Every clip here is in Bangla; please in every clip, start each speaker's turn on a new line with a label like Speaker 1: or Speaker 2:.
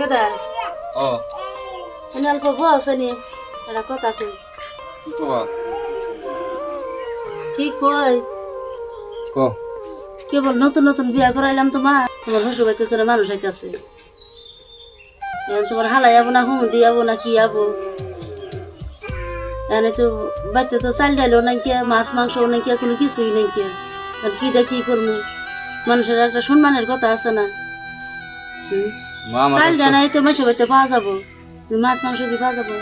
Speaker 1: দাদা
Speaker 2: ও
Speaker 1: অল্প বয়স নি একটা কথা কই
Speaker 2: কি কবা
Speaker 1: কি কই
Speaker 2: কো
Speaker 1: কেবল নতুন নতুন বিয়া করাইলাম তোমার শ্বশুর বাড়িতে তোরা মানুষ আইতাছে তোমার হালাই যাবো না হুম দিয়াবো না কি যাবো এনে তো বাড়িতে তো চাল ডাইলও নাই কে মাছ মাংসও নাই কে কোনো কিছুই নাই কে আর কি দা কি করবো মানুষের একটা সম্মানের কথা আছে না চাল ডাল নাই তো মাসে বাড়িতে পাওয়া যাবো মাছ মাংস কি পাওয়া যাবো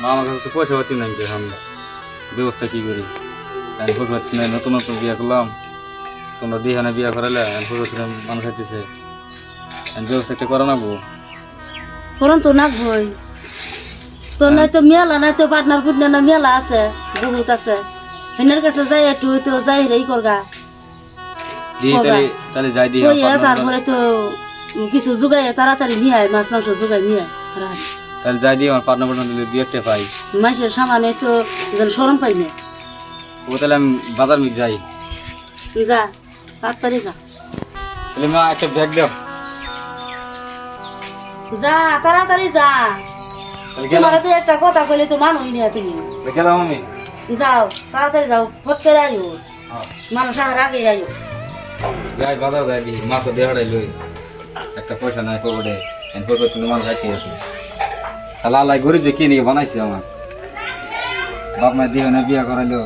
Speaker 2: মা আমার কাছে তো পয়সা পাতি নাই যে আমরা ব্যবস্থা কি করি আমি পয়সা পাতি নাই নতুন নতুন বিয়া করলাম তোমরা দিহানে বিয়া করালে আমি পয়সা পাতি মানুষ হাইতেছে আমি ব্যবস্থা একটা করে নেবো
Speaker 1: করন তো না ভয় তো নাই তো মেলা নাই তো পার্টনার ফুটনা না মেলা আছে বহুত আছে হেনের কাছে যাই একটু তো যাই রেই করগা
Speaker 2: দিয়ে তাহলে যাই দিয়ে
Speaker 1: তারপরে তো কিছু জোগাই তাড়াতাড়ি নিয়ে আয় মাছ মাংস জোগাই নিয়ে আয়
Speaker 2: তাহলে যাই দিয়ে আমার পার্টনার পার্টনার দিলে দিয়ে একটা পাই
Speaker 1: মাসের সামানে তো যেন সরম পাই না
Speaker 2: ও তাহলে আমি বাজার মিট যাই
Speaker 1: যা তাড়াতাড়ি যা
Speaker 2: তাহলে মা একটা ব্যাগ দাও
Speaker 1: যা তাড়াতাড়ি যা তোমার তো একটা কথা কইলে তো মানুষ না তুমি
Speaker 2: গেলাম আমি
Speaker 1: যাও তাড়াতাড়ি যাও ফট করে আইও মানুষ আর আগে আইও
Speaker 2: যাই বাজার যাই দিই মা তো দেহাড়াই লই একটা পয়সা নাই পকেটে পয়সা কিন্তু মানুষ হাইতে আছে তাহলে আল্লাহ গরিব যে কিনে বানাইছে আমার বাপ মায়ের দিয়ে বিয়া করাইলো